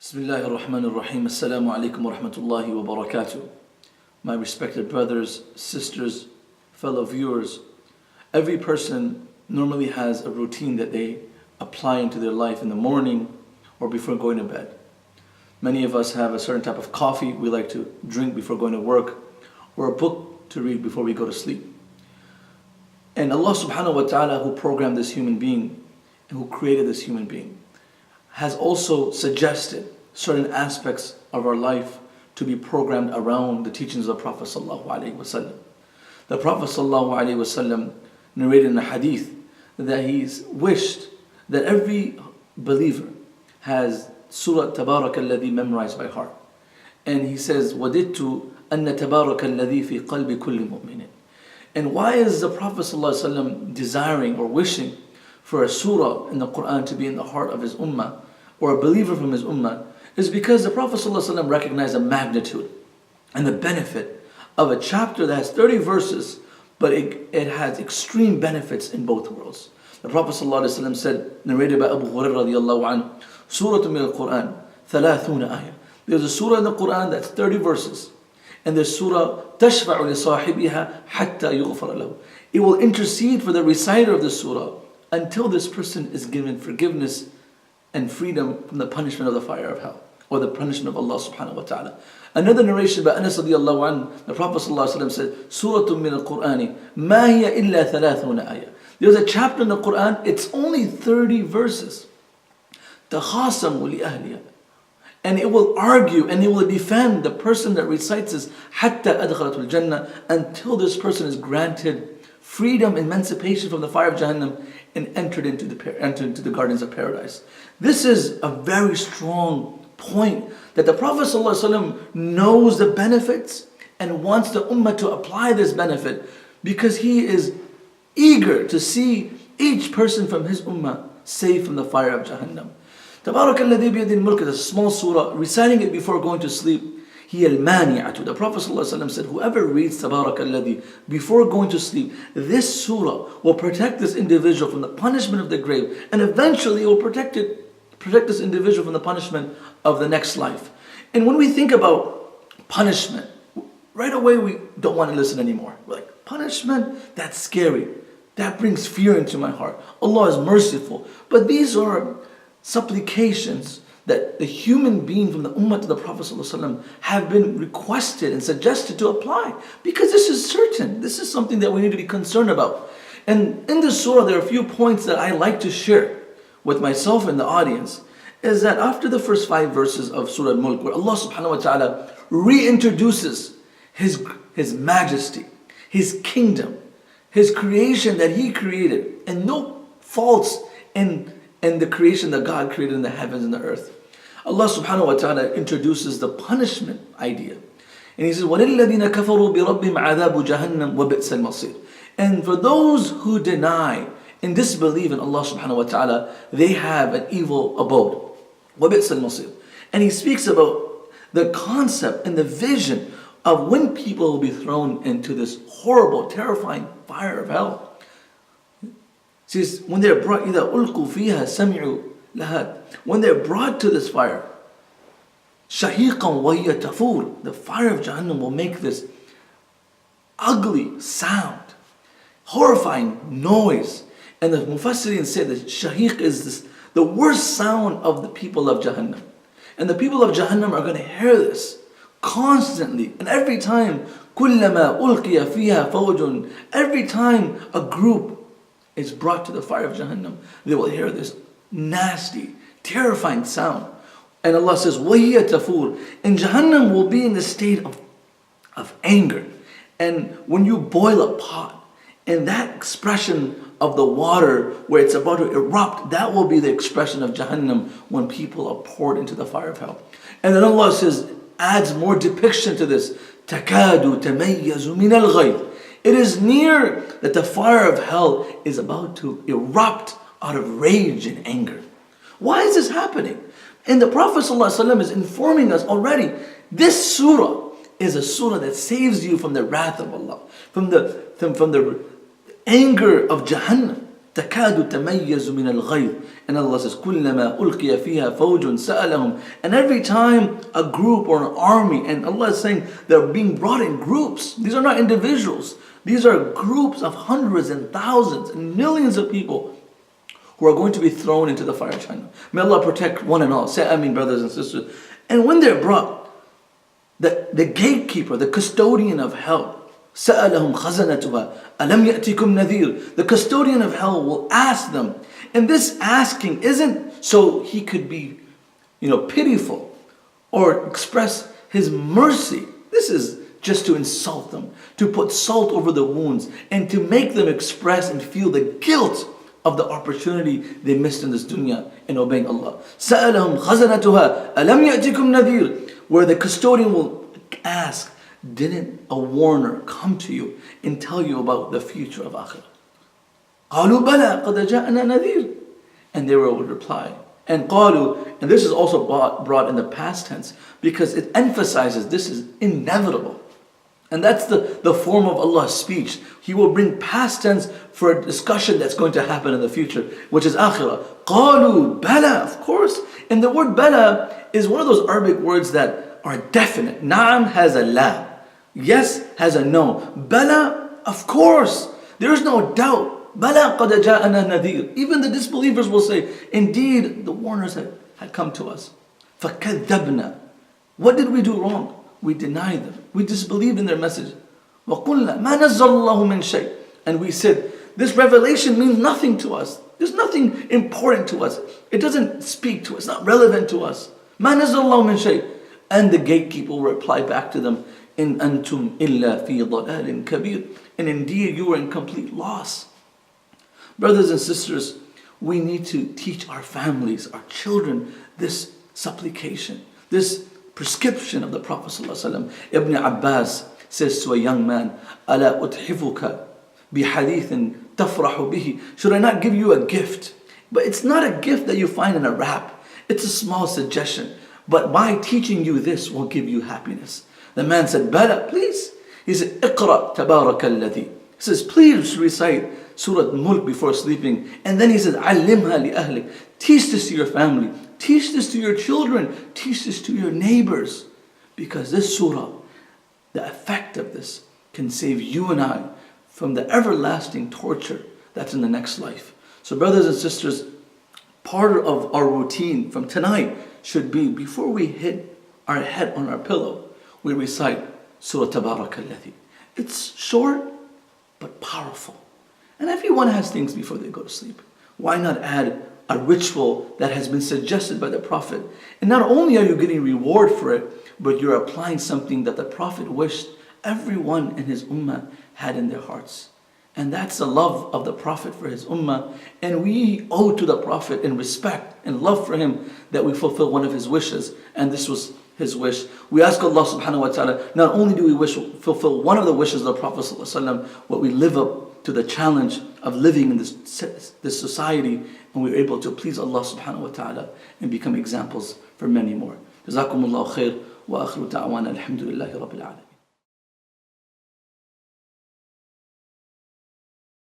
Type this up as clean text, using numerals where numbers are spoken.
Bismillah ar-Rahman ar-Rahim. Assalamu alaikum wa rahmatullahi wa barakatuh. My respected brothers, sisters, fellow viewers, every person normally has a routine that they apply into their life in the morning or before going to bed. Many of us have a certain type of coffee we like to drink before going to work, or a book to read before we go to sleep. And Allah subhanahu wa ta'ala, who programmed this human being and who created this human being, has also suggested certain aspects of our life to be programmed around the teachings of the Prophet sallallahu alaihi wasallam. The Prophet sallallahu alaihi wasallam narrated in a hadith that he's wished that every believer has Surah Tabarak alladhi memorized by heart. And he says, وَدِدْتُ أَنَّ تَبَارَكَ الَّذِي فِي قَلْبِ كُلِّ مُؤْمِنٍ. And why is the Prophet sallallahu alaihi wasallam desiring or wishing for a surah in the Quran to be in the heart of his ummah, or a believer from his ummah, is because the Prophet ﷺ recognized the magnitude and the benefit of a chapter that has 30 verses, but it has extreme benefits in both worlds. The Prophet ﷺ said, narrated by Abu Hurairah radiallahu anhu, Surah min al-Quran, 30 ayah. There's a surah in the Quran that's 30 verses, and there's surah تَشْفَعُ لِصَاحِبِهَا حَتَّى يُغْفَرَ لَهُ. It will intercede for the reciter of the surah until this person is given forgiveness and freedom from the punishment of the fire of hell, or the punishment of Allah subhanahu wa ta'ala. Another narration by Anas radiallahu anhu, the Prophet sallallahu alaihi wasallam said, Surah min al-Qur'ani, ma hiya illa 30 ayah. There's a chapter in the Quran, it's only 30 verses. تَخَاصَمُوا لِأَهْلِهَا. And it will argue and it will defend the person that recites this, حَتَّى أَدْخَلَتُ الْجَنَّةِ, until this person is granted freedom, emancipation from the fire of Jahannam, and entered into the gardens of paradise. This is a very strong point that the Prophet ﷺ knows the benefits and wants the ummah to apply this benefit, because he is eager to see each person from his ummah saved from the fire of Jahannam. Tabarak alladhi biyadil mulk is a small surah. Reciting it before going to sleep, هي المانعة. The Prophet ﷺ said, whoever reads Tabarak alladhi before going to sleep, this surah will protect this individual from the punishment of the grave, and eventually it will protect this individual from the punishment of the next life. And when we think about punishment, right away we don't want to listen anymore. We're like, punishment? That's scary. That brings fear into my heart. Allah is merciful. But these are supplications that the human being from the ummah to the Prophet ﷺ have been requested and suggested to apply, because this is certain. This is something that we need to be concerned about. And in this surah, there are a few points that I like to share with myself and the audience. Is that after the first 5 verses of Surah Al-Mulk, where Allah subhanahu wa ta'ala reintroduces His majesty, His kingdom, His creation that He created, and no faults in the creation that God created in the heavens and the earth. Allah subhanahu wa ta'ala introduces the punishment idea. And He says, وَلِلَّذِينَ كَفَرُوا بِرَبِّهِمْ عَذَابُ جَهَنَّمْ وَبِئْسَ الْمَصِيرُ. And for those who deny and disbelieve in Allah subhanahu wa ta'ala, they have an evil abode. وَبِئْسَ الْمَصِيرُ. And He speaks about the concept and the vision of when people will be thrown into this horrible, terrifying fire of hell. Says, when they're brought, إِذَا أُلْقُوا فِيهَا سَمِعُوا لَهَا. When they're brought to this fire, شَهِيقًا وَهِيَ تَفُورُ. The fire of Jahannam will make this ugly sound, horrifying noise. And the Mufassirin say that shahiq is the worst sound of the people of Jahannam. And the people of Jahannam are going to hear this constantly. And every time, كُلَّمَا أُلْقِيَ فِيهَا فَوْجٌ, every time a group is brought to the fire of Jahannam, they will hear this nasty, terrifying sound. And Allah says, وَهِيَ تَفُورُ. And Jahannam will be in the state of anger. And when you boil a pot, and that expression of the water where it's about to erupt, that will be the expression of Jahannam when people are poured into the fire of hell. And then Allah says, adds more depiction to this. تَكَادُ تَمَيَّزُ مِنَ الْغَيْظِ. It is near that the fire of hell is about to erupt out of rage and anger. Why is this happening? And the Prophet ﷺ is informing us already, this surah is a surah that saves you from the wrath of Allah, from the anger of Jahannam. تكاد تميز من الغيظ. And Allah says, كلما ألقي فيها فوج سألهم. And every time a group or an army, and Allah is saying they're being brought in groups. These are not individuals. These are groups of hundreds and thousands and millions of people who are going to be thrown into the fire of Jahannam. May Allah protect one and all. Say Ameen, brothers and sisters. And when they're brought, the gatekeeper, the custodian of hell, سألهم خزنتها ألم يأتكم نذير. The custodian of hell will ask them. And this asking isn't so he could be, pitiful or express his mercy. This is just to insult them, to put salt over the wounds, and to make them express and feel the guilt of the opportunity they missed in this dunya in obeying Allah. سألهم خزنتها ألم يأتكم نذير. Where the custodian will ask, didn't a warner come to you and tell you about the future of Akhirah? قالوا بلى قد جاءنا نذير. And they will reply. And قالوا, and this is also brought in the past tense because it emphasizes this is inevitable. And that's the form of Allah's speech. He will bring past tense for a discussion that's going to happen in the future, which is Akhirah. قالوا بلى, of course. And the word bala is one of those Arabic words that are definite. Na'am has a la. Yes has a no. Bala, of course. There is no doubt. Bala qad ja'ana nadhir. Even the disbelievers will say, indeed, the warners had come to us. فَكَذَّبْنَا. What did we do wrong? We denied them. We disbelieved in their message. وَقُلْنَا مَا نَزَّلَ اللَّهُ مِنْ شَيْءٍ. And we said, this revelation means nothing to us. There's nothing important to us. It doesn't speak to us. It's not relevant to us. مَا نَزَّلَ اللَّهُ مِنْ شَيْءٍ. And the gatekeeper will reply back to them, إِنْ أَنْتُمْ إِلَّا فِي ضَلَالٍ كَبِيرٍ. And indeed, you are in complete loss. Brothers and sisters, we need to teach our families, our children, this supplication, this prescription of the Prophet ﷺ. Ibn Abbas says to a young man, أَلَا أُتْحِفُكَ بِحَدِيثٍ تَفْرَحُ بِهِ. Should I not give you a gift? But it's not a gift that you find in a wrap. It's a small suggestion. But by teaching you this will give you happiness. The man said, Bala, please. He said, اقرأ تبارك الذي. He says, please recite Surah Mulk before sleeping. And then he said, علمها لأهلك. Teach this to your family. Teach this to your children. Teach this to your neighbors. Because this surah, the effect of this can save you and I from the everlasting torture that's in the next life. So brothers and sisters, part of our routine from tonight should be, before we hit our head on our pillow, we recite Surah Tabaraka Alladhi. It's short, but powerful. And everyone has things before they go to sleep. Why not add a ritual that has been suggested by the Prophet? And not only are you getting reward for it, but you're applying something that the Prophet wished everyone in his ummah had in their hearts. And that's the love of the Prophet for his ummah. And we owe to the Prophet in respect and love for him that we fulfill one of his wishes. And this was his wish. We ask Allah subhanahu wa ta'ala, not only do we fulfill one of the wishes of the Prophet sallallahu alaihi wasallam, but we live up to the challenge of living in this society, and we're able to please Allah subhanahu wa ta'ala and become examples for many more. Jazakumullahu khair wa akhiru ta'wana alhamdulillahi rabbil alamin.